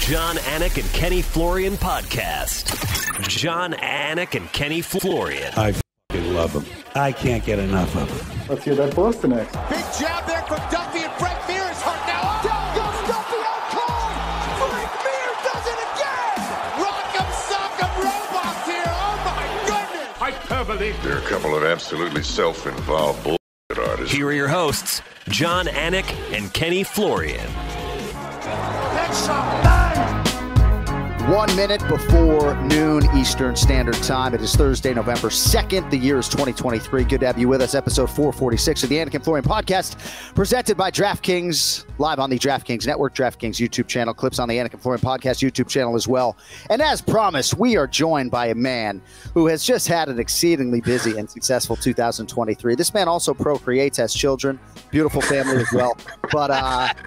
Jon Anik and Kenny Florian podcast. Jon Anik and Kenny Florian. I f***ing love him. I can't get enough of him. Let's hear that Boston next. Big jab there from Duffy, and Frank Mir is hurt now. Down goes Duffy, out cold. Frank Mir does it again. Rock'em sock'em robots here. Oh my goodness. Hyperbole. They're a couple of absolutely self-involved bullshit artists. Here are your hosts, Jon Anik and Kenny Florian. Next shot, bang. 1 minute before noon Eastern Standard Time. It is Thursday, November 2nd. The year is 2023. Good to have you with us. Episode 446 of the Anik Florian podcast, presented by DraftKings, live on the DraftKings Network, DraftKings YouTube channel, clips on the Anik Florian podcast YouTube channel as well. And as promised, we are joined by a man who has just had an exceedingly busy and successful 2023. This man also procreates, has children, beautiful family as well. But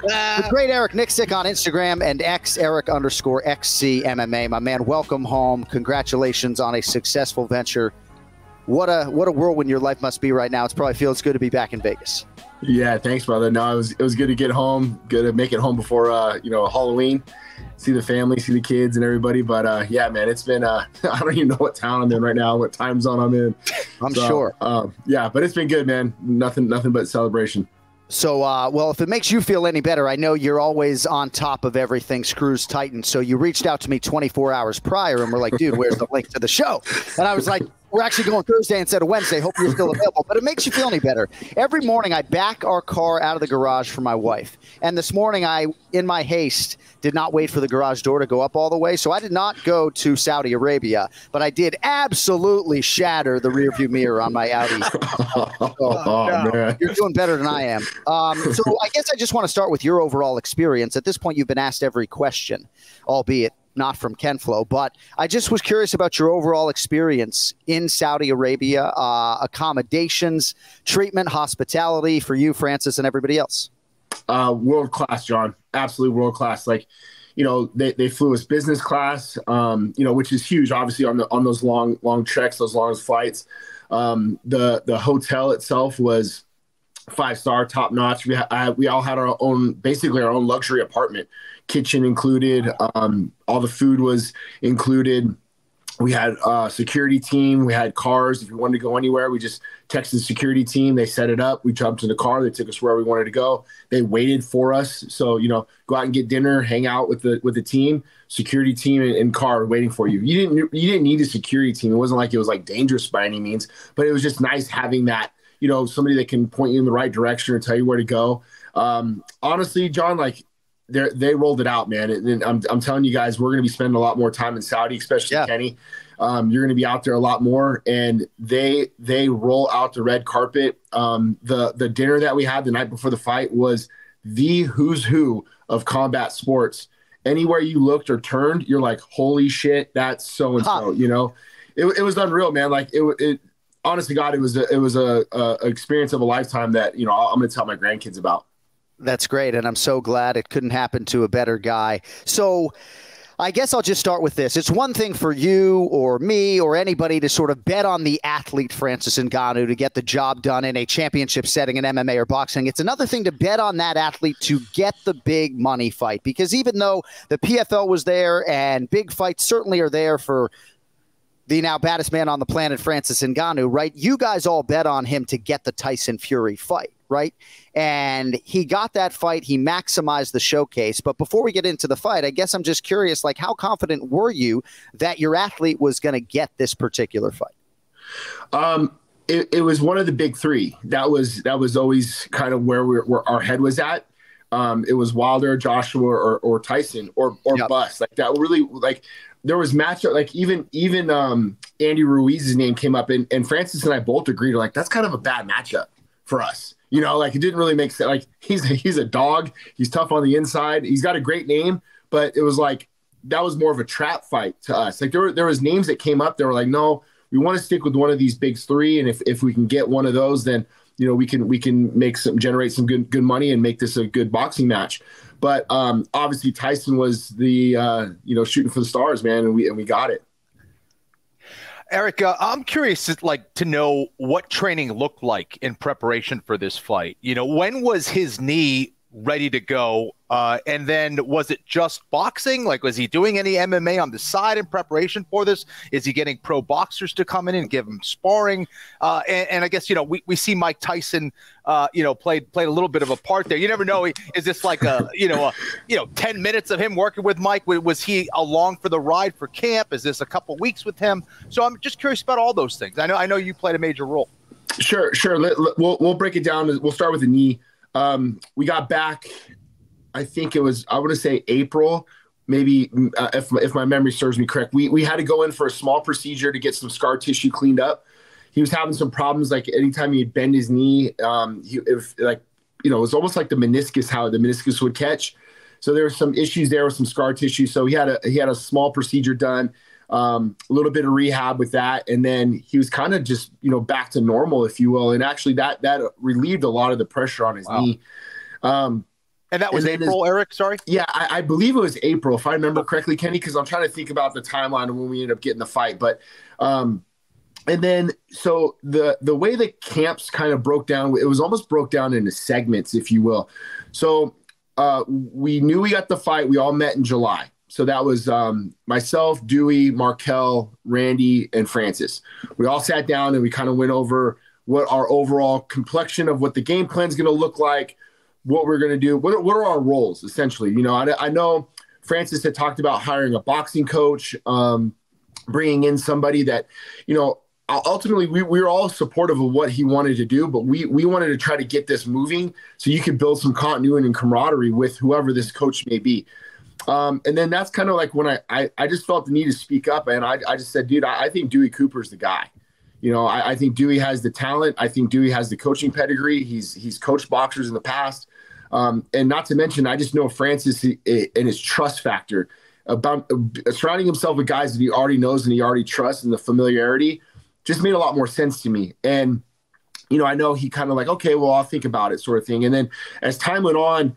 the great Eric Nicksick on Instagram and Eric_XC MMA. My man, welcome home. Congratulations on a successful venture. What a whirlwind your life must be right now. It probably feels good to be back in Vegas. Yeah, thanks, brother. No, it was good to get home. Good to make it home before Halloween. See the family, see the kids, and everybody. But yeah, man, it's been I don't even know what town I'm in right now, what time zone I'm in. I'm sure. Yeah, but it's been good, man. Nothing but celebration. So, well, if it makes you feel any better, I know you're always on top of everything screws tighten. So you reached out to me 24 hours prior and we're like, dude, where's the link to the show? And I was like, we're actually going Thursday instead of Wednesday. Hope you're still available. But it makes you feel any better. Every morning I back our car out of the garage for my wife. And this morning I, in my haste, did not wait for the garage door to go up all the way. So I did not go to Saudi Arabia, but I did absolutely shatter the rearview mirror on my Audi. Man. You're doing better than I am. So I guess I just want to start with your overall experience. At this point, you've been asked every question, albeit not from Ken Flo, but I just was curious about your overall experience in Saudi Arabia, accommodations, treatment, hospitality for you, Francis, and everybody else. World class, John. Absolutely world class. Like, they flew us business class, which is huge, obviously, on those long treks, those long flights. The hotel itself was 5-star, top notch. We all had our own luxury apartment, kitchen included. All the food was included. We had a security team. We had cars. If we wanted to go anywhere, we just texted the security team. They set it up. We jumped in the car. They took us where we wanted to go. They waited for us. So, go out and get dinner, hang out with the team, security team and car waiting for you. You didn't need a security team. It wasn't like it was like dangerous by any means, but it was just nice having that, somebody that can point you in the right direction or tell you where to go. Honestly, John, like, they rolled it out, man. And I'm telling you guys, we're going to be spending a lot more time in Saudi, especially Kenny. You're going to be out there a lot more, and they roll out the red carpet. The dinner that we had the night before the fight was the who's who of combat sports. Anywhere you looked or turned, you're like, holy shit, that's so and so. It was unreal, man. Like it honest to God, it was a experience of a lifetime that I'm going to tell my grandkids about. That's great, and I'm so glad it couldn't happen to a better guy. So I guess I'll just start with this. It's one thing for you or me or anybody to sort of bet on the athlete Francis Ngannou to get the job done in a championship setting in MMA or boxing. It's another thing to bet on that athlete to get the big money fight, because even though the PFL was there and big fights certainly are there for the now baddest man on the planet, Francis Ngannou, right? You guys all bet on him to get the Tyson Fury fight, right? And he got that fight. He maximized the showcase. But before we get into the fight, I guess I'm just curious, like, how confident were you that your athlete was going to get this particular fight? It was one of the big three. That was always kind of where our head was at. It was Wilder, Joshua, or Tyson, or bust. Like that really, like, there was matchup, like even Andy Ruiz's name came up, and Francis and I both agreed, like, that's kind of a bad matchup for us. Like, it didn't really make sense. Like, he's a dog. He's tough on the inside. He's got a great name, but it was like, that was more of a trap fight to us. Like, there was names that came up that were like, no, we want to stick with one of these big three. And if we can get one of those, then, we can generate some good money and make this a good boxing match. But obviously Tyson was the, shooting for the stars, man. And we got it. Eric, I'm curious to know what training looked like in preparation for this fight. When was his knee ready to go. And then was it just boxing? Like, was he doing any MMA on the side in preparation for this? Is he getting pro boxers to come in and give him sparring? And I guess, we see Mike Tyson, played a little bit of a part there. You never know. Is this like 10 minutes of him working with Mike? Was he along for the ride for camp? Is this a couple weeks with him? So I'm just curious about all those things. I know you played a major role. Sure. We'll break it down. We'll start with the knee. We got back, I think it was, I want to say April, maybe if my memory serves me correct. We had to go in for a small procedure to get some scar tissue cleaned up. He was having some problems, like anytime he'd bend his knee, it was almost like the meniscus, how the meniscus would catch. So there were some issues there with some scar tissue. So he had a small procedure done, a little bit of rehab with that. And then he was kind of just, back to normal, if you will. And actually that relieved a lot of the pressure on his knee. And that was April, Eric? Sorry? Yeah, I believe it was April, if I remember correctly, Kenny, because I'm trying to think about the timeline of when we ended up getting the fight. But and then so the way the camps kind of broke down, it was almost broke down into segments, if you will. So we knew we got the fight. We all met in July. So that was myself, Dewey, Markel, Randy, and Francis. We all sat down and we kind of went over what our overall complexion of what the game plan is going to look like, what we're going to do, what are our roles, essentially. I know Francis had talked about hiring a boxing coach, bringing in somebody that, ultimately we were all supportive of what he wanted to do, but we wanted to try to get this moving so you could build some continuity and camaraderie with whoever this coach may be. And then that's kind of like when I just felt the need to speak up, and I just said, dude, I think Dewey Cooper's the guy. I think Dewey has the talent. I think Dewey has the coaching pedigree. He's coached boxers in the past. And not to mention, I just know Francis and his trust factor about surrounding himself with guys that he already knows and he already trusts, and the familiarity just made a lot more sense to me. And, I know he kind of like, okay, well, I'll think about it, sort of thing. And then as time went on,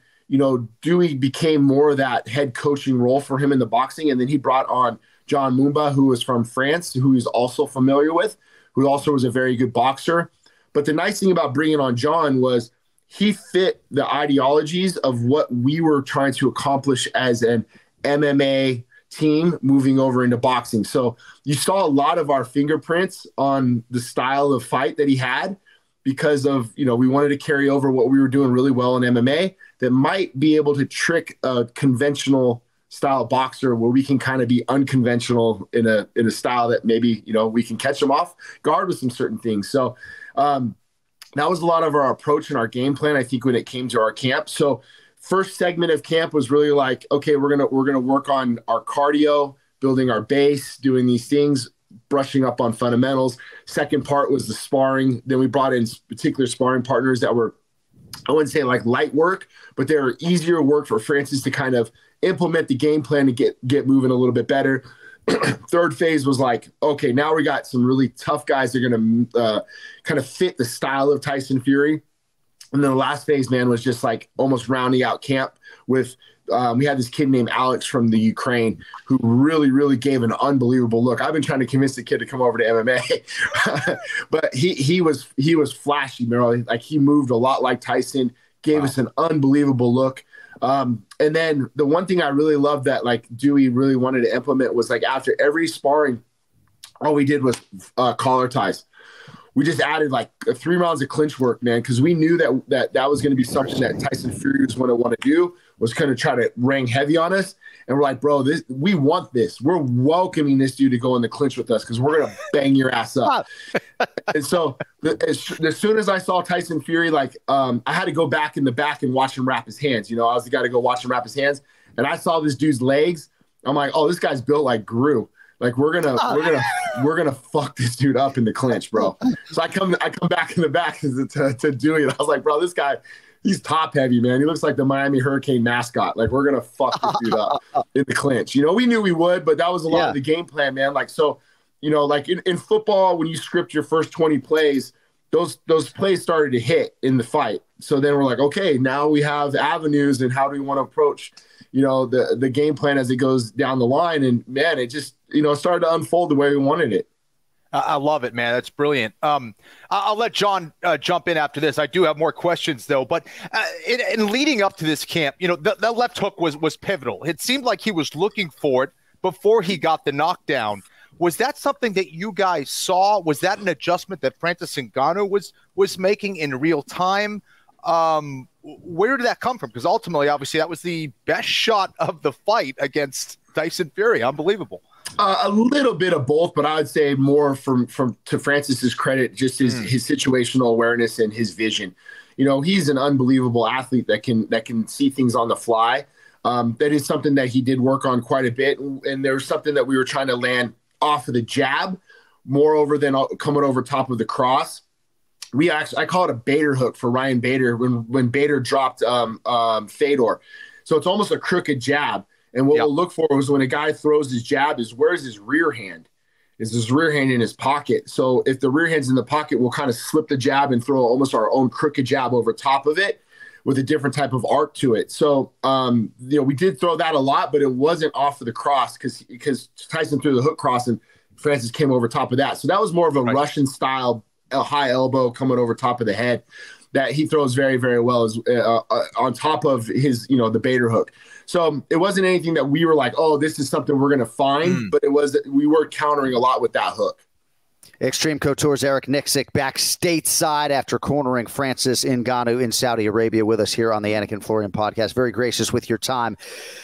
Dewey became more of that head coaching role for him in the boxing. And then he brought on John Mumba, who was from France, who he's also familiar with, who also was a very good boxer. But the nice thing about bringing on John was he fit the ideologies of what we were trying to accomplish as an MMA team moving over into boxing. So you saw a lot of our fingerprints on the style of fight that he had because of, we wanted to carry over what we were doing really well in MMA that might be able to trick a conventional style boxer where we can kind of be unconventional in a style that maybe, we can catch them off guard with some certain things. So that was a lot of our approach and our game plan, I think, when it came to our camp. So first segment of camp was really like, okay, we're gonna work on our cardio, building our base, doing these things, brushing up on fundamentals. Second part was the sparring. Then we brought in particular sparring partners that were, I wouldn't say like light work, but they were easier work for Francis to kind of implement the game plan to get moving a little bit better. Third phase was like, okay, now we got some really tough guys that are going to kind of fit the style of Tyson Fury. And then the last phase, man, was just like almost rounding out camp with we had this kid named Alex from the Ukraine who really, really gave an unbelievable look. I've been trying to convince the kid to come over to MMA, but he was flashy, man. Like he moved a lot like Tyson, gave us an unbelievable look. And then the one thing I really loved that like Dewey really wanted to implement was like after every sparring, all we did was collar ties. We just added like 3 rounds of clinch work, man, because we knew that was going to be something that Tyson Fury was going to want to do, was kind of try to ring heavy on us. And we're like, bro, we want this. We're welcoming this dude to go in the clinch with us because we're going to bang your ass up. And so as soon as I saw Tyson Fury, like I had to go back in the back and watch him wrap his hands. I was the guy to go watch him wrap his hands. And I saw this dude's legs. I'm like, oh, this guy's built like Gru. Like we're gonna fuck this dude up in the clinch, bro. So I come back in the back to Dewey, and I was like, bro, this guy, he's top heavy, man. He looks like the Miami Hurricane mascot. Like we're gonna fuck this dude up in the clinch. We knew we would, but that was a lot of the game plan, man. Like so, like in football, when you script your first 20 plays, those plays started to hit in the fight. So then we're like, okay, now we have avenues, and how do we want to approach, the game plan as it goes down the line? And man, it just, started to unfold the way we wanted it. I love it, man. That's brilliant. I'll let Jon jump in after this. I do have more questions, though. But in leading up to this camp, the left hook was pivotal. It seemed like he was looking for it before he got the knockdown. Was that something that you guys saw? Was that an adjustment that Francis Ngannou was making in real time? Where did that come from? Because ultimately, obviously, that was the best shot of the fight against Tyson Fury. Unbelievable. A little bit of both, but I would say more from to Francis's credit, just his situational awareness and his vision. He's an unbelievable athlete that can see things on the fly. That is something that he did work on quite a bit, and there was something that we were trying to land off of the jab, moreover than coming over top of the cross. I call it a Bader hook for Ryan Bader when Bader dropped Fedor. So it's almost a crooked jab. And what we'll look for is when a guy throws his jab is where's his rear hand? Is his rear hand in his pocket? So if the rear hand's in the pocket, we'll kind of slip the jab and throw almost our own crooked jab over top of it with a different type of arc to it. So, we did throw that a lot, but it wasn't off of the cross because Tyson threw the hook cross and Francis came over top of that. So that was more of a Russian style, a high elbow coming over top of the head that he throws very, very well on top of his, the Bader hook. So it wasn't anything that we were like, oh, this is something we're going to find, but it was that we were countering a lot with that hook. Xtreme Couture's Eric Nicksick back stateside after cornering Francis Ngannou in Saudi Arabia with us here on the Anik and Florian podcast. Very gracious with your time.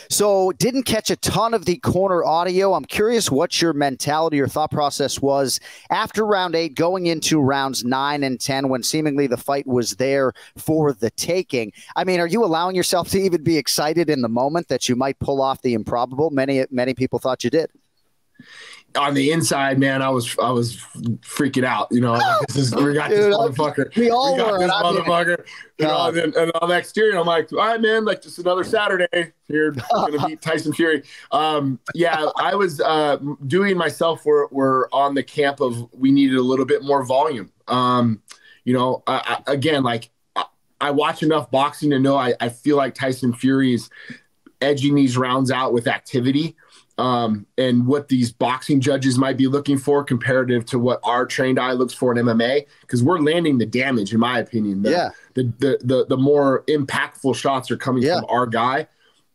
So didn't catch a ton of the corner audio. I'm curious what your mentality or thought process was after round 8 going into rounds 9 and 10 when seemingly the fight was there for the taking. I mean, are you allowing yourself to even be excited in the moment that you might pull off the improbable? Many people thought you did. On the inside, man, I was freaking out. We got this motherfucker. We all were. This motherfucker. And on the exterior, I'm like, all right, man, like just another Saturday here, gonna beat Tyson Fury. I was doing myself. We're on the camp of we needed a little bit more volume. I watch enough boxing to know I feel like Tyson Fury is edging these rounds out with activity. And what these boxing judges might be looking for comparative to what our trained eye looks for in MMA, because we're landing the damage, in my opinion. The more impactful shots are coming from our guy.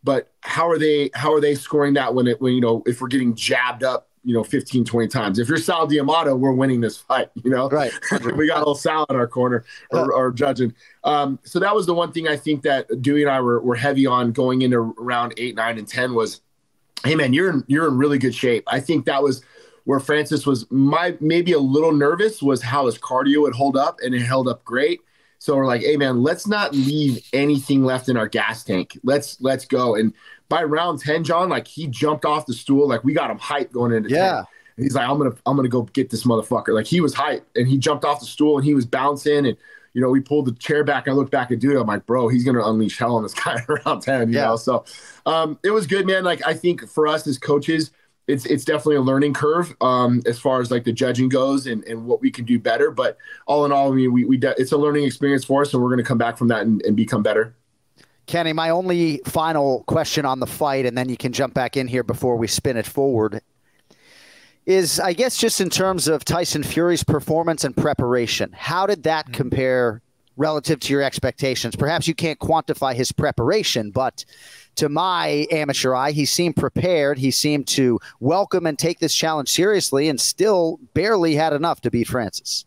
But how are they scoring that when if we're getting jabbed up, 15, 20 times? If you're Sal D'Amato, we're winning this fight, Right. We got a little Sal in our corner or judging. So that was the one thing I think that Dewey and I were heavy on going into round 8, 9, and 10 was, hey, man, you're in really good shape. I think that was where Francis was maybe a little nervous was how his cardio would hold up, and it held up great. So we're like, hey, man, let's not leave anything left in our gas tank. Let's go. And by round 10, Jon, like he jumped off the stool. Like we got him hyped going into 10. And he's like, I'm gonna go get this motherfucker. Like he was hyped, and he jumped off the stool, and he was bouncing, and we pulled the chair back. I looked back at dude. I'm like, bro, he's going to unleash hell on this guy around 10, you know? So it was good, man. Like, I think for us as coaches, it's definitely a learning curve as far as like the judging goes and what we can do better. But all in all, I mean, it's a learning experience for us, and we're going to come back from that and become better. Kenny, my only final question on the fight, and then you can jump back in here before we spin it forward, is I guess just in terms of Tyson Fury's performance and preparation, how did that compare relative to your expectations? Perhaps you can't quantify his preparation, but to my amateur eye, he seemed prepared. He seemed to welcome and take this challenge seriously and still barely had enough to beat Francis.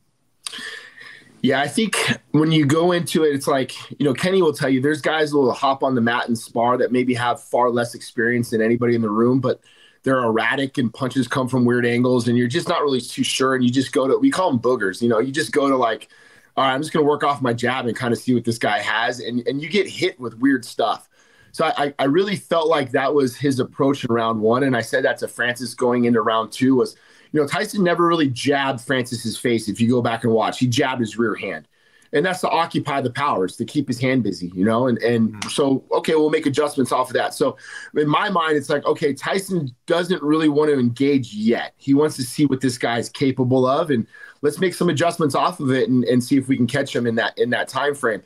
Yeah, I think when you go into it, it's like, Kenny will tell you there's guys who will hop on the mat and spar that maybe have far less experience than anybody in the room, but they're erratic and punches come from weird angles and you're just not really too sure. And you just go to, we call them boogers, you just go to like, all right, I'm just going to work off my jab and kind of see what this guy has. And you get hit with weird stuff. So I really felt like that was his approach in round 1. And I said that to Francis going into round 2 was, Tyson never really jabbed Francis's face. If you go back and watch, he jabbed his rear hand. And that's to occupy the powers, to keep his hand busy, and so, okay, we'll make adjustments off of that. So in my mind, it's like, okay, Tyson doesn't really want to engage yet. He wants to see what this guy's capable of, and let's make some adjustments off of it and see if we can catch him in that time frame.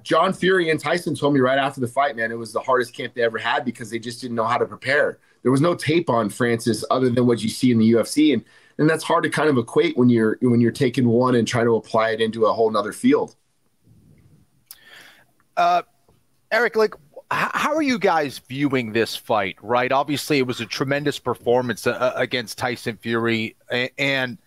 Jon Fury and Tyson told me right after the fight, man, it was the hardest camp they ever had because they just didn't know how to prepare. There was no tape on Francis other than what you see in the UFC. And And that's hard to kind of equate when you're taking one and trying to apply it into a whole nother field. Eric, like, how are you guys viewing this fight, right? Obviously, it was a tremendous performance against Tyson Fury. And,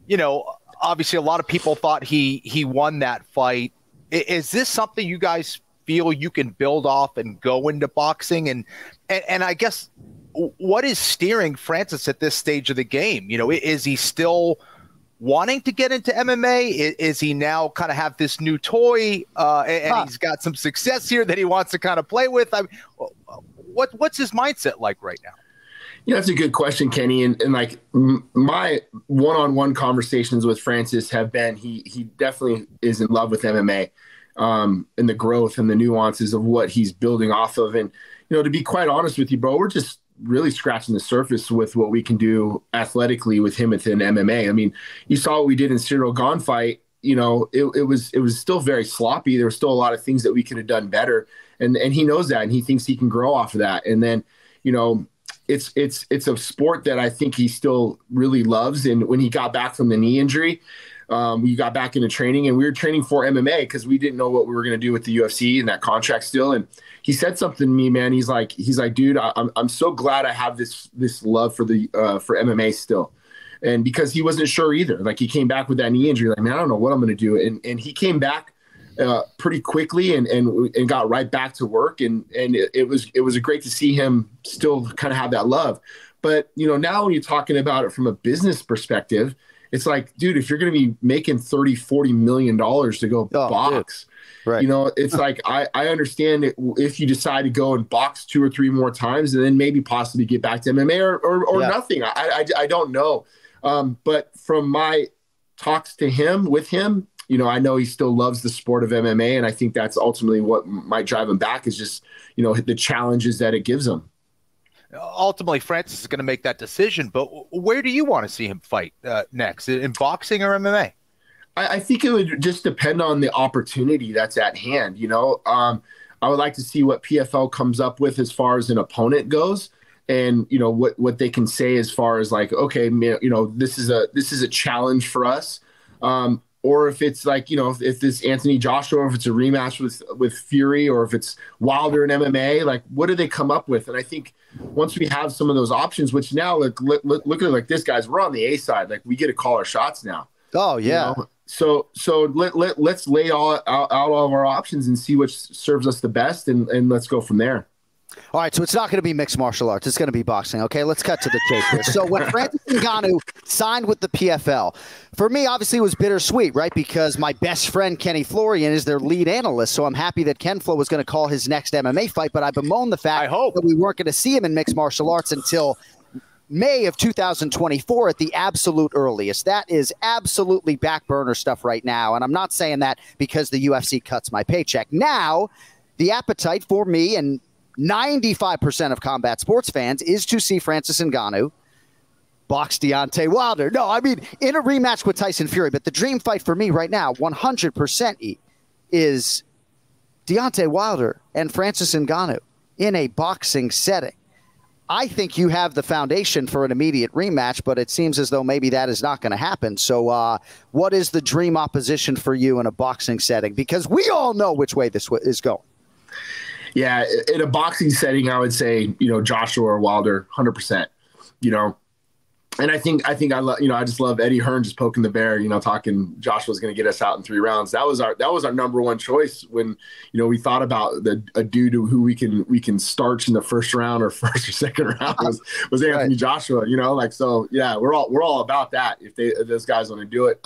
you know, obviously a lot of people thought he won that fight. Is this something you guys feel you can build off and go into boxing? And I guess what is steering Francis at this stage of the game? You know, is he still wanting to get into MMA? Is he now kind of have this new toy and he's got some success here that he wants to kind of play with? I mean, what's his mindset like right now? Yeah, that's a good question, Kenny. And like my one-on-one conversations with Francis have been, he definitely is in love with MMA and the growth and the nuances of what he's building off of. And, you know, to be quite honest with you, bro, we're just really scratching the surface with what we can do athletically with him within MMA. I mean, you saw what we did in Cyril Gane fight. You know, it was still very sloppy. There were still a lot of things that we could have done better. And he knows that, and he thinks he can grow off of that. And then, you know, it's a sport that I think he still really loves. And when he got back from the knee injury, we got back into training, and we were training for MMA because we didn't know what we were going to do with the UFC and that contract still. And he said something to me, man. He's like, dude, I'm so glad I have this love for MMA still. And because he wasn't sure either, like he came back with that knee injury, like, man, I don't know what I'm going to do. And he came back pretty quickly and got right back to work. And it was great to see him still kind of have that love. But, you know, now when you're talking about it from a business perspective, it's like, dude, if you're going to be making $30-40 million to go box, right. You know, it's like, I understand it if you decide to go and box 2 or 3 more times and then maybe possibly get back to MMA or nothing. I don't know. But from my talks with him, you know, I know he still loves the sport of MMA. And I think that's ultimately what might drive him back is just, you know, the challenges that it gives him. Ultimately, Francis is going to make that decision, but where do you want to see him fight next, in boxing or MMA? I think it would just depend on the opportunity that's at hand. You know, I would like to see what PFL comes up with as far as an opponent goes, and you know what they can say as far as like, okay, you know, this is a challenge for us, or if it's like, you know, if it's Anthony Joshua, or if it's a rematch with Fury, or if it's Wilder and MMA, like what do they come up with? And I think once we have some of those options, which now look at it like this, guys, we're on the A side, like we get to call our shots now. Oh yeah. You know? So let's lay out all of our options and see which serves us the best, and let's go from there. All right, so it's not going to be mixed martial arts. It's going to be boxing, okay? Let's cut to the chase here. So when Francis Ngannou signed with the PFL, for me, obviously, it was bittersweet, right? Because my best friend, Kenny Florian, is their lead analyst, so I'm happy that Ken Flo was going to call his next MMA fight, but I bemoan the fact that we weren't going to see him in mixed martial arts until May of 2024 at the absolute earliest. That is absolutely back burner stuff right now, and I'm not saying that because the UFC cuts my paycheck. Now, the appetite for me and 95% of combat sports fans is to see Francis Ngannou box Deontay Wilder. No, I mean, in a rematch with Tyson Fury, but the dream fight for me right now, 100% is Deontay Wilder and Francis Ngannou in a boxing setting. I think you have the foundation for an immediate rematch, but it seems as though maybe that is not going to happen. So what is the dream opposition for you in a boxing setting? Because we all know which way this is going. Yeah, in a boxing setting, I would say, you know, Joshua or Wilder, 100%, you know. And I think I just love Eddie Hearn just poking the bear, you know, talking Joshua's going to get us out in 3 rounds. That was our number one choice when, you know, we thought about a dude who we can starch in the first round or first or second round was Anthony right. Joshua, you know, like, so yeah, we're all about that if those guys want to do it.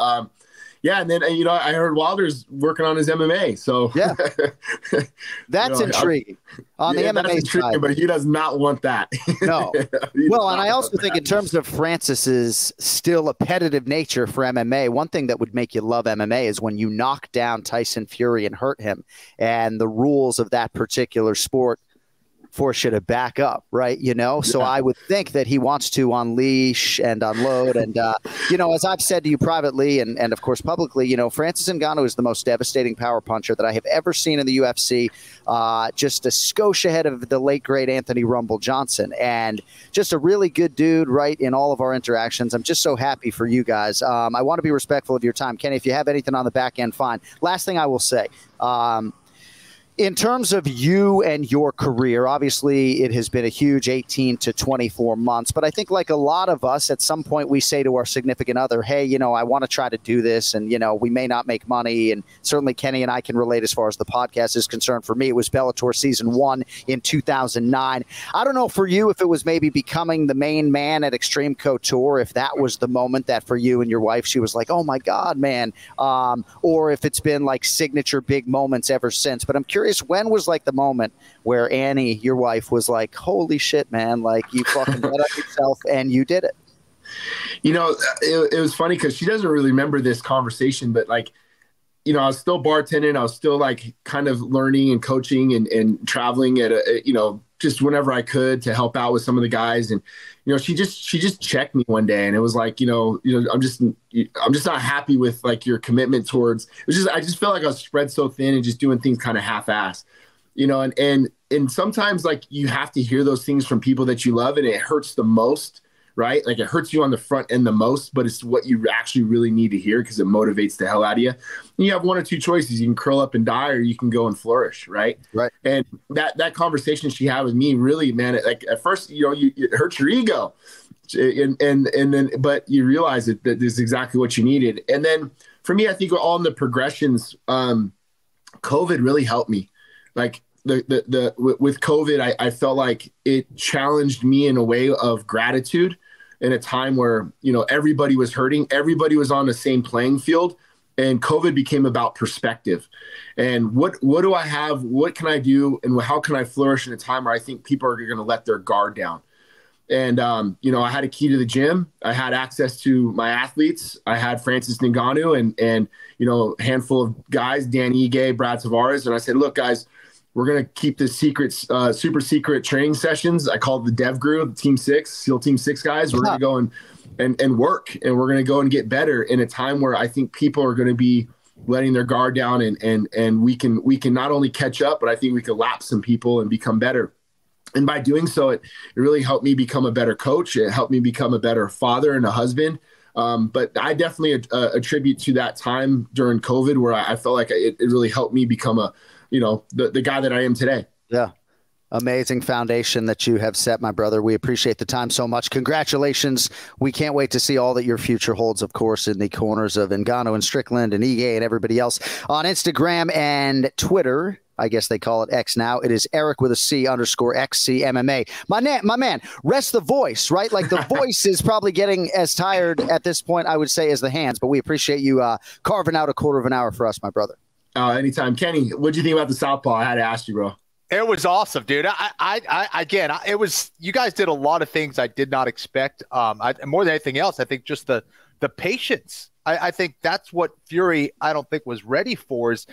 Yeah, and then, you know, I heard Wilder's working on his MMA, so yeah, that's intriguing. On the MMA side, but he does not want that. No. Well, and I also think in terms of Francis's still appetitive nature for MMA, one thing that would make you love MMA is when you knock down Tyson Fury and hurt him, and the rules of that particular sport force you to back up, right? So I would think that he wants to unleash and unload. And, as I've said to you privately and of course publicly, Francis Ngannou is the most devastating power puncher that I have ever seen in the UFC. Just a skosh ahead of the late, great Anthony Rumble Johnson. And just a really good dude, right, in all of our interactions. I'm just so happy for you guys. I want to be respectful of your time. Kenny, if you have anything on the back end, fine. Last thing I will say, in terms of you and your career, obviously it has been a huge 18 to 24 months. But I think like a lot of us, at some point we say to our significant other, hey, I want to try to do this. And, we may not make money. And certainly Kenny and I can relate as far as the podcast is concerned. For me, it was Bellator season 1 in 2009. I don't know for you if it was maybe becoming the main man at Xtreme Couture, if that was the moment that for you and your wife, she was like, oh, my God, man. Or if it's been like signature big moments ever since. But I'm curious, when was like the moment where Annie, your wife, was like, holy shit, man, like you fucking bet up yourself and you did it? It was funny because she doesn't really remember this conversation, but like, I was still bartending. I was still like kind of learning and coaching and traveling at just whenever I could to help out with some of the guys. And, she just checked me one day and it was like, I'm just not happy with like your commitment towards, I just felt like I was spread so thin and just doing things kind of half-assed, and sometimes like you have to hear those things from people that you love and it hurts the most, right? Like it hurts you on the front end the most, but it's what you actually really need to hear because it motivates the hell out of you. And you have one or two choices. You can curl up and die or you can go and flourish, right? Right. And that conversation she had with me really, man, like at first, it hurts your ego. And then, but you realize that this is exactly what you needed. And then for me, I think all in the progressions, COVID really helped me. Like, with COVID, I felt like it challenged me in a way of gratitude in a time where, everybody was hurting. Everybody was on the same playing field. And COVID became about perspective. And what do I have? What can I do? And how can I flourish in a time where I think people are going to let their guard down? And, I had a key to the gym. I had access to my athletes. I had Francis Ngannou and handful of guys, Dan Ige, Brad Tavares. And I said, look, guys, we're going to keep this super secret training sessions. I called the Dev Group, Team 6, SEAL Team 6 guys. We're going to go and work, and we're going to go and get better in a time where I think people are going to be letting their guard down, and we can not only catch up, but I think we can lap some people and become better. And by doing so, it really helped me become a better coach. It helped me become a better father and a husband. But I definitely attribute to that time during COVID where I felt like it really helped me become the guy that I am today. Yeah. Amazing foundation that you have set, my brother. We appreciate the time so much. Congratulations. We can't wait to see all that your future holds, of course, in the corners of Ngannou and Strickland and Ige and everybody else on Instagram and Twitter. I guess they call it X now. It is Eric with a C _XC MMA. My man, rest the voice, right? Like the voice is probably getting as tired at this point, I would say, as the hands. But we appreciate you carving out a quarter of an hour for us, my brother. Anytime. Kenny, what'd you think about the Southpaw? I had to ask you, bro. It was awesome, dude. It was, you guys did a lot of things I did not expect. More than anything else, I think just the patience. I think that's what Fury, I don't think, was ready for. Is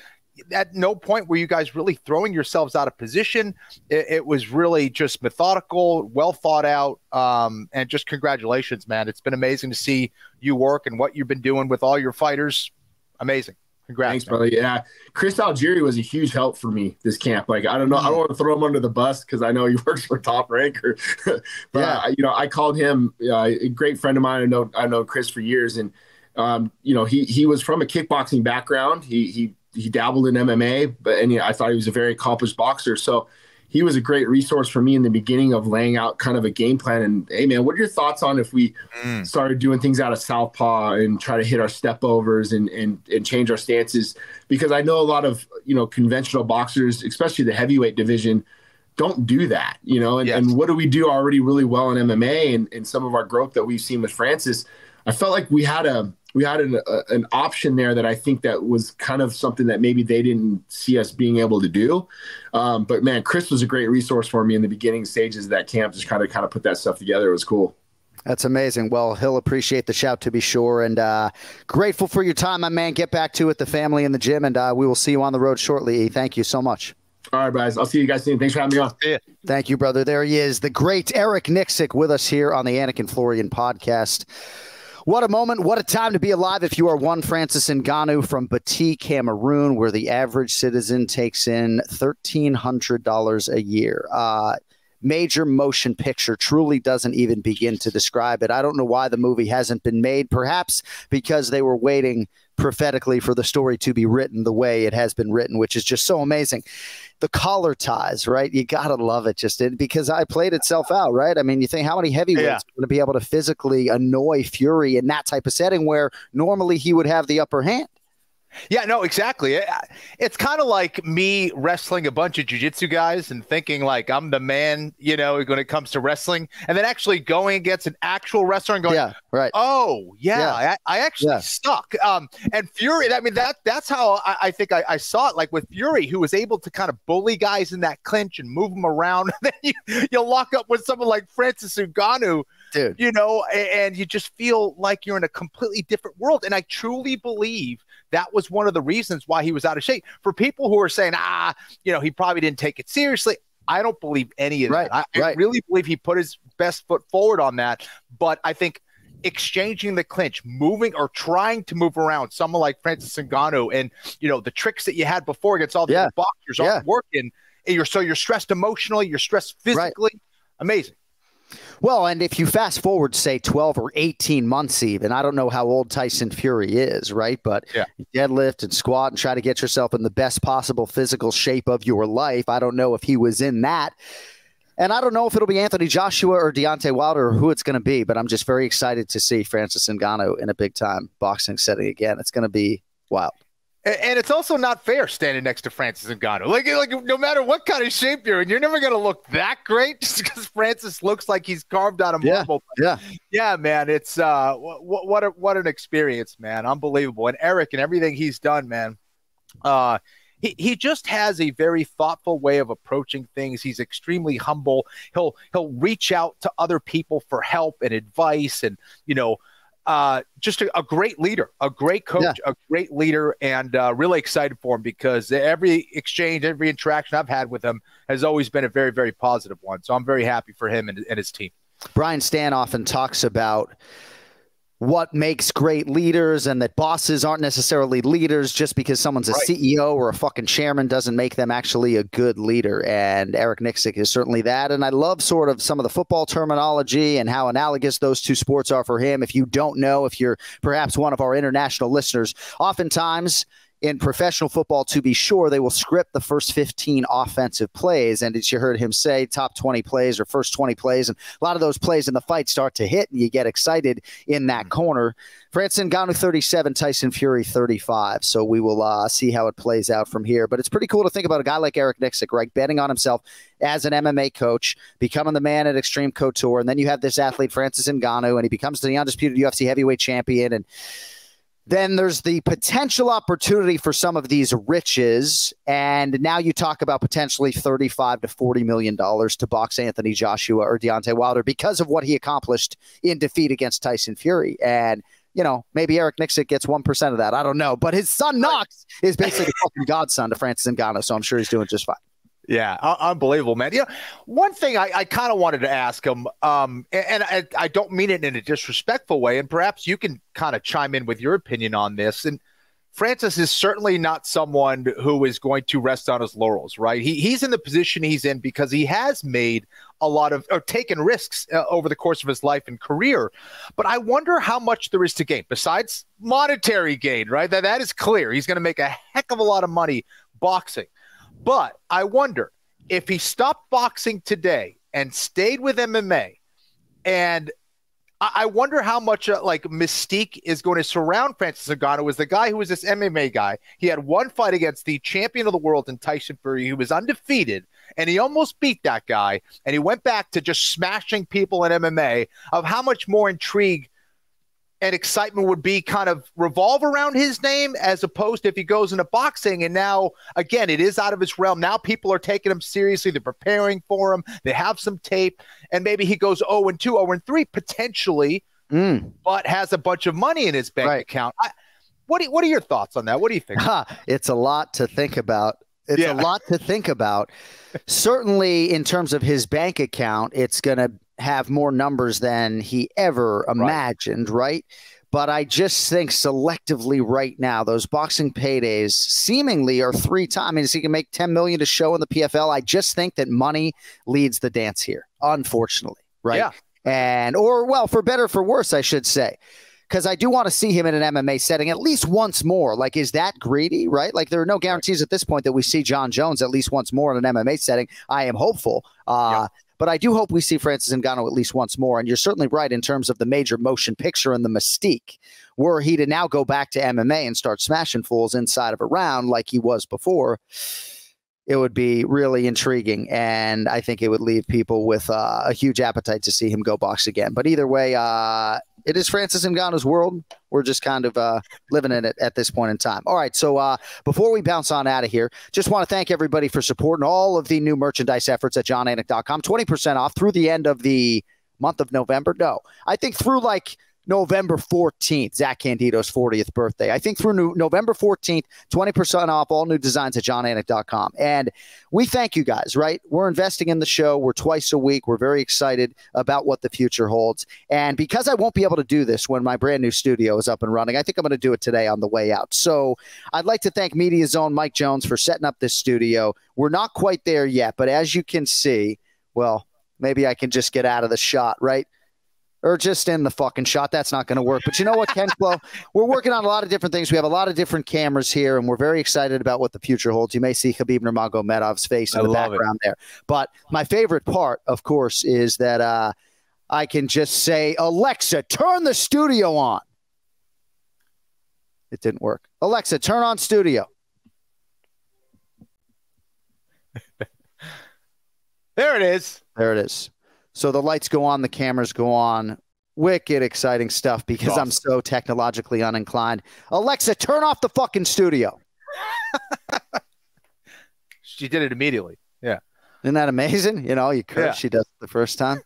at no point were you guys really throwing yourselves out of position. It was really just methodical, well thought out, and just congratulations, man. It's been amazing to see you work and what you've been doing with all your fighters. Amazing. Congrats. Thanks, brother. Yeah. Chris Algieri was a huge help for me this camp. Like, I don't know. I don't want to throw him under the bus because I know he works for Top Ranker. But, yeah. I called him a great friend of mine. I know Chris for years. And, he was from a kickboxing background. He dabbled in MMA, and I thought he was a very accomplished boxer. So he was a great resource for me in the beginning of laying out kind of a game plan. And, hey, man, what are your thoughts on if we started doing things out of southpaw and try to hit our step overs and change our stances? Because I know a lot of, conventional boxers, especially the heavyweight division, don't do that, and what do we do already really well in MMA and some of our growth that we've seen with Francis? I felt like we had an option there that I think that was kind of something that maybe they didn't see us being able to do. But man, Chris was a great resource for me in the beginning stages of that camp, just kind of put that stuff together. It was cool. That's amazing. Well, he'll appreciate the shout, to be sure. And grateful for your time, my man. Get back to it, the family in the gym, and we will see you on the road shortly. Thank you so much. All right, guys. I'll see you guys soon. Thanks for having me on. Yeah. Thank you, brother. There he is, the great Eric Nicksick, with us here on the Anik and Florian podcast. What a moment. What a time to be alive if you are one Francis Ngannou from Bati, Cameroon, where the average citizen takes in $1,300 a year. Major motion picture, truly doesn't even begin to describe it. I don't know why the movie hasn't been made, perhaps because they were waiting prophetically for the story to be written the way it has been written, which is just so amazing. The collar ties, right? You got to love it because I played itself out, right? I mean, you think how many heavyweights are going to be able to physically annoy Fury in that type of setting where normally he would have the upper hand? Yeah, no, exactly. It's kind of like me wrestling a bunch of jiu-jitsu guys and thinking like I'm the man, when it comes to wrestling, and then actually going against an actual wrestler and going, I actually suck. And Fury, I mean, that's how I think I saw it, like with Fury, who was able to kind of bully guys in that clinch and move them around. And then you'll lock up with someone like Francis Ngannou, dude, and you just feel like you're in a completely different world. And I truly believe that was one of the reasons why he was out of shape. For people who are saying, he probably didn't take it seriously, I don't believe any of that. I really believe he put his best foot forward on that. But I think exchanging the clinch, moving or trying to move around someone like Francis Ngannou, and the tricks that you had before against all the other boxers aren't working. And you're stressed emotionally, you're stressed physically. Amazing. Well, and if you fast forward, say, 12 or 18 months even, I don't know how old Tyson Fury is, right? But deadlift and squat and try to get yourself in the best possible physical shape of your life. I don't know if he was in that. And I don't know if it'll be Anthony Joshua or Deontay Wilder or who it's going to be, but I'm just very excited to see Francis Ngannou in a big-time boxing setting again. It's going to be wild. And it's also not fair standing next to Francis Ngannou. Like no matter what kind of shape you're in, you're never going to look that great just because Francis looks like he's carved out of marble. Yeah, man. It's what an experience, man. Unbelievable. And Eric and everything he's done, man. He just has a very thoughtful way of approaching things. He's extremely humble. He'll reach out to other people for help and advice, and just a great leader, a great coach, a great leader, and really excited for him because every exchange, every interaction I've had with him has always been a very, very positive one. So I'm very happy for him and his team. Brian Stan often talks about what makes great leaders and that bosses aren't necessarily leaders. Just because someone's a CEO or a fucking chairman doesn't make them actually a good leader. And Eric Nicksick is certainly that. And I love sort of some of the football terminology and how analogous those two sports are for him. If you don't know, if you're perhaps one of our international listeners, oftentimes in professional football, to be sure, they will script the first 15 offensive plays. And as you heard him say, top 20 plays or first 20 plays. And a lot of those plays in the fight start to hit and you get excited in that corner. Francis Ngannou 37, Tyson Fury 35. So we will see how it plays out from here. But it's pretty cool to think about a guy like Eric Nicksick, right? Betting on himself as an MMA coach, becoming the man at Xtreme Couture. And then you have this athlete, Francis Ngannou, and he becomes the undisputed UFC heavyweight champion. And then there's the potential opportunity for some of these riches. And now you talk about potentially $35 to $40 million to box Anthony Joshua or Deontay Wilder because of what he accomplished in defeat against Tyson Fury. And, maybe Eric Nicksick gets 1% of that. I don't know. But his son, Knox, is basically the fucking godson to Francis Ngannou. So I'm sure he's doing just fine. Yeah, unbelievable, man. One thing I kind of wanted to ask him, and I don't mean it in a disrespectful way, and perhaps you can kind of chime in with your opinion on this. And Francis is certainly not someone who is going to rest on his laurels, right? He's in the position he's in because he has made a lot of, or taken risks over the course of his life and career. But I wonder how much there is to gain besides monetary gain, right? That is clear. He's going to make a heck of a lot of money boxing. But I wonder if he stopped boxing today and stayed with MMA, and I wonder how much mystique is going to surround Francis Ngannou as the guy who was this MMA guy. He had one fight against the champion of the world in Tyson Fury, who was undefeated, and he almost beat that guy, and he went back to just smashing people in MMA. Of how much more intrigue and excitement would be kind of revolve around his name as opposed to if he goes into boxing. And now, again, it is out of his realm. Now people are taking him seriously. They're preparing for him. They have some tape. And maybe he goes 0-2, 0-3 potentially, but has a bunch of money in his bank account. What are your thoughts on that? What do you think? It's a lot to think about. It's a lot to think about. Certainly in terms of his bank account, it's going to have more numbers than he ever imagined, right? But I just think selectively right now, those boxing paydays seemingly are 3 times. I mean, he can make $10 million to show in the PFL. I just think that money leads the dance here, unfortunately, right? Yeah. And, or, well, for better or for worse, I should say, because I do want to see him in an MMA setting at least once more. Like, is that greedy, right? Like, there are no guarantees at this point that we see Jon Jones at least once more in an MMA setting. I am hopeful. But I do hope we see Francis Ngannou at least once more. And you're certainly right in terms of the major motion picture and the mystique. Were he to now go back to MMA and start smashing fools inside of a round like he was before, it would be really intriguing. And I think it would leave people with a huge appetite to see him go box again. But either way, it is Francis Ngannou's world. We're just kind of living in it at this point in time. All right, so before we bounce on out of here, just want to thank everybody for supporting all of the new merchandise efforts at jonanik.com. 20% off through the end of the month of November. No, I think through like November 14th, Zach Candido's 40th birthday. I think through November 14th, 20% off all new designs at jonanik.com. And we thank you guys, right? We're investing in the show. We're twice a week. We're very excited about what the future holds. And because I won't be able to do this when my brand new studio is up and running, I think I'm going to do it today on the way out. So I'd like to thank Media Zone Mike Jones for setting up this studio. We're not quite there yet, but as you can see, well, maybe I can just get out of the shot, right? Or just in the fucking shot. That's not going to work. But you know what, Ken Flo? We're working on a lot of different things. We have a lot of different cameras here, and we're very excited about what the future holds. You may see Khabib Nurmagomedov's face in the background there. But my favorite part, of course, is that I can just say, Alexa, turn the studio on. It didn't work. Alexa, turn on studio. There it is. There it is. So the lights go on, the cameras go on. Wicked exciting stuff because I'm so technologically uninclined. Alexa, turn off the fucking studio. She did it immediately. Yeah. Isn't that amazing? You know, you curse, yeah. She does it the first time.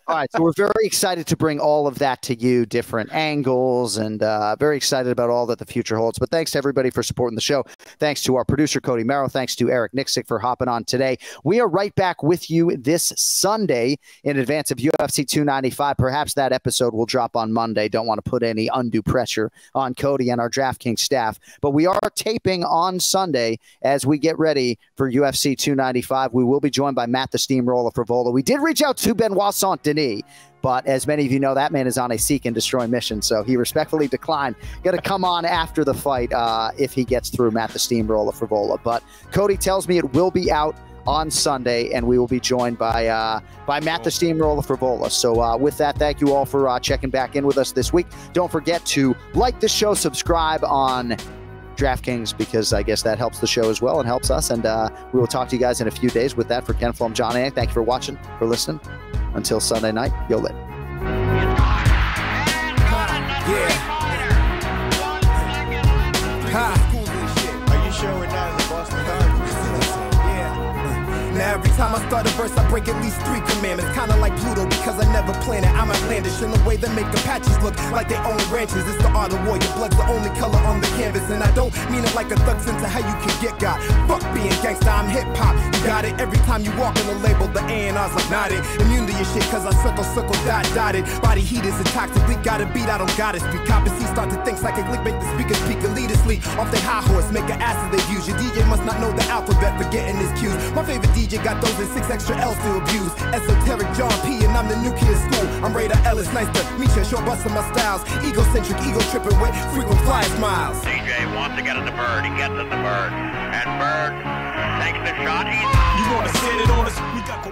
All right, so we're very excited to bring all of that to you, different angles, and very excited about all that the future holds. But thanks to everybody for supporting the show. Thanks to our producer, Cody Merrow. Thanks to Eric Nicksick for hopping on today. We are right back with you this Sunday in advance of UFC 295. Perhaps that episode will drop on Monday. Don't want to put any undue pressure on Cody and our DraftKings staff. But we are taping on Sunday as we get ready for UFC 295. We will be joined by Matt the Steamroller Frivola. We did reach out to Benoit Saint-Denis, but as many of you know, that man is on a seek and destroy mission, so he respectfully declined. Going to come on after the fight if he gets through Matt the Steamroller Frivola. But Cody tells me it will be out on Sunday, and we will be joined by Matt the Steamroller Frivola. So with that, thank you all for checking back in with us this week. Don't forget to like the show, subscribe on DraftKings, because I guess that helps the show as well and helps us. And we will talk to you guys in a few days. With that, for Ken Flo, I'm Jon Anik. Thank you for watching, for listening. Until Sunday night, yo lit. Are you sure we're not in the Boston? Now every time I start a verse, I break at least 3 commandments. Kinda like Pluto, because I never planned it. I'm outlandish in a way that make Apaches look like they own ranches. It's the art of war. Your blood's the only color on the canvas. And I don't mean it like a thug sense of how you can get got. Fuck being gangsta, I'm hip-hop. You got it every time you walk in the label. The A&R's like nodded. Immune to your shit, cause I circle, dotted. Body heat is toxic. We got a beat, I don't got it. Street cop and C start to think psychic link, make the speakers speak elitistly. Off their high horse, make an ass of their views. Your DJ must not know the alphabet, forgetting his cues. My favorite DJ got those and 6 extra L's to abuse. Esoteric John P, and I'm the new kid school. I'm Radar Ellis, nice to meet you. Short busting my styles. Egocentric, ego tripping with frequent fly smiles. DJ wants to get in the bird. He gets in the bird. And Bird takes the shot. You wanna set it on us? We got